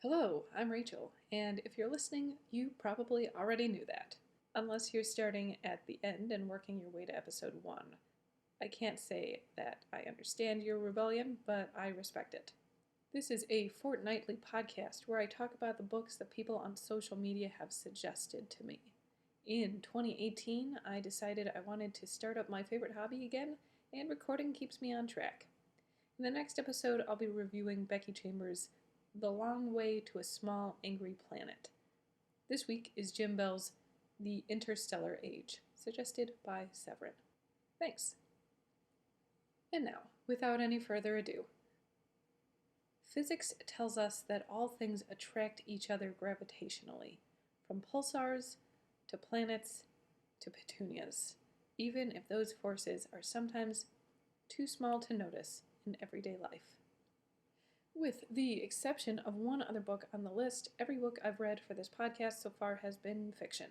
Hello, I'm Rachel, and if you're listening, you probably already knew that. Unless you're starting at the end and working your way to episode 1. I can't say that I understand your rebellion, but I respect it. This is a fortnightly podcast where I talk about the books that people on social media have suggested to me. In 2018, I decided I wanted to start up my favorite hobby again, and recording keeps me on track. In the next episode, I'll be reviewing Becky Chambers' The Long Way to a Small Angry Planet. This week is Jim Bell's The Interstellar Age, suggested by Severin. Thanks. And now, without any further ado, physics tells us that all things attract each other gravitationally, from pulsars to planets to petunias, even if those forces are sometimes too small to notice in everyday life. With the exception of one other book on the list, every book I've read for this podcast so far has been fiction.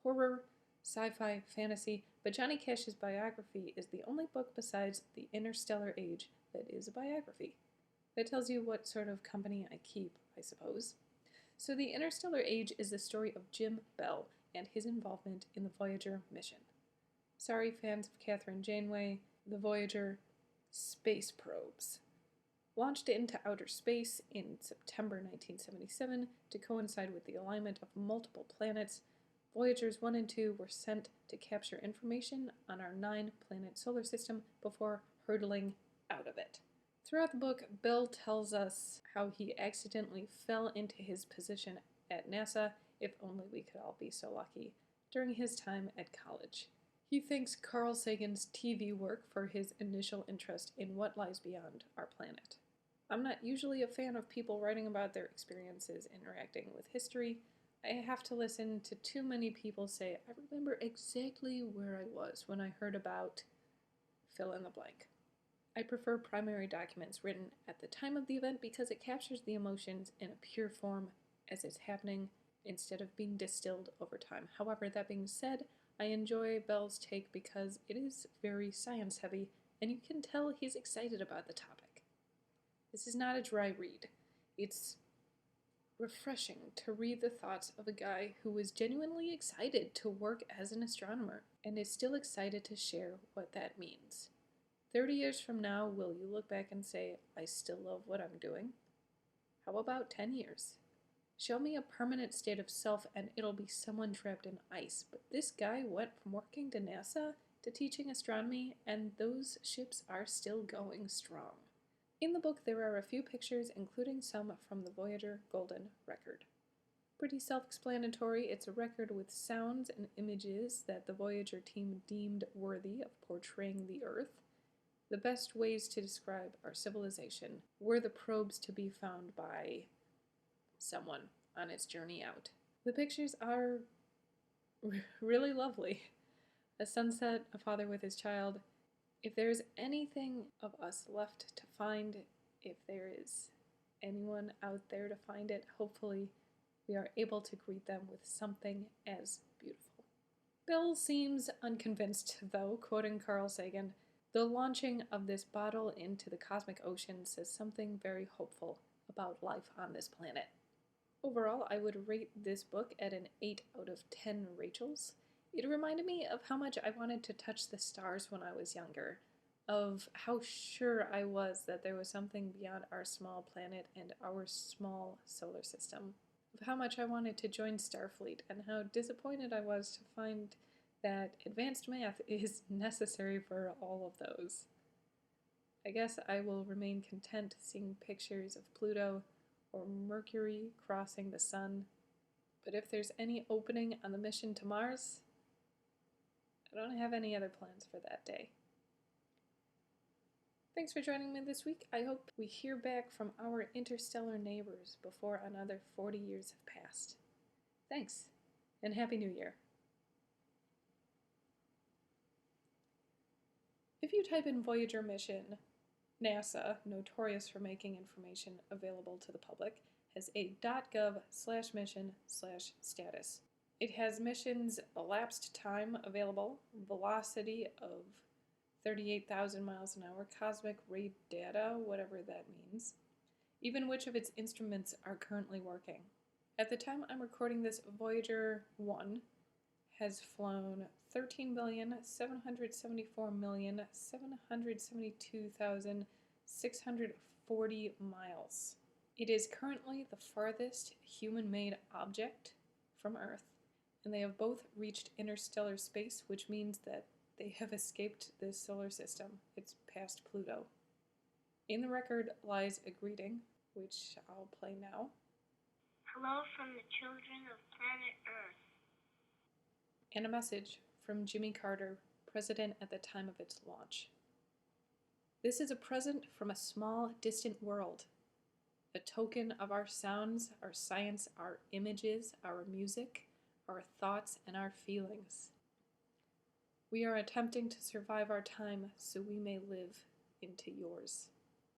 Horror, sci-fi, fantasy, but Johnny Cash's biography is the only book besides The Interstellar Age that is a biography. That tells you what sort of company I keep, I suppose. So The Interstellar Age is the story of Jim Bell and his involvement in the Voyager mission. Sorry, fans of Catherine Janeway, the Voyager space probes. Launched into outer space in September 1977 to coincide with the alignment of multiple planets, Voyagers 1 and 2 were sent to capture information on our 9-planet solar system before hurtling out of it. Throughout the book, Bell tells us how he accidentally fell into his position at NASA, if only we could all be so lucky, during his time at college. He thanks Carl Sagan's TV work for his initial interest in what lies beyond our planet. I'm not usually a fan of people writing about their experiences interacting with history. I have to listen to too many people say, I remember exactly where I was when I heard about fill in the blank. I prefer primary documents written at the time of the event because it captures the emotions in a pure form as it's happening instead of being distilled over time. However, that being said, I enjoy Bell's take because it is very science heavy and you can tell he's excited about the topic. This is not a dry read. It's refreshing to read the thoughts of a guy who was genuinely excited to work as an astronomer and is still excited to share what that means. 30 years from now, will you look back and say, I still love what I'm doing? How about 10 years? Show me a permanent state of self and it'll be someone trapped in ice. But this guy went from working to NASA to teaching astronomy, and those ships are still going strong. In the book, there are a few pictures, including some from the Voyager Golden Record. Pretty self-explanatory, it's a record with sounds and images that the Voyager team deemed worthy of portraying the Earth. The best ways to describe our civilization were the probes to be found by someone on its journey out. The pictures are really lovely. A sunset, a father with his child. If there is anything of us left to find, if there is anyone out there to find it, hopefully we are able to greet them with something as beautiful. Bell seems unconvinced, though, quoting Carl Sagan, the launching of this bottle into the cosmic ocean says something very hopeful about life on this planet. Overall, I would rate this book at an 8 out of 10 Rachels. It reminded me of how much I wanted to touch the stars when I was younger, of how sure I was that there was something beyond our small planet and our small solar system, of how much I wanted to join Starfleet, and how disappointed I was to find that advanced math is necessary for all of those. I guess I will remain content seeing pictures of Pluto or Mercury crossing the sun, but if there's any opening on the mission to Mars, I don't have any other plans for that day. Thanks for joining me this week. I hope we hear back from our interstellar neighbors before another 40 years have passed. Thanks, and Happy New Year. If you type in Voyager mission, NASA, notorious for making information available to the public, has a .gov/mission/status. It has missions elapsed time available, velocity of 38,000 miles an hour, cosmic ray data, whatever that means. even which of its instruments are currently working. At the time I'm recording this, Voyager 1 has flown 13,774,772,640 miles. It is currently the farthest human-made object from Earth, and they have both reached interstellar space, which means that they have escaped the solar system. It's past Pluto. In the record lies a greeting, which I'll play now. Hello from the children of planet Earth. And a message from Jimmy Carter, president at the time of its launch. This is a present from a small, distant world, a token of our sounds, our science, our images, our music, our thoughts, and our feelings. We are attempting to survive our time so we may live into yours.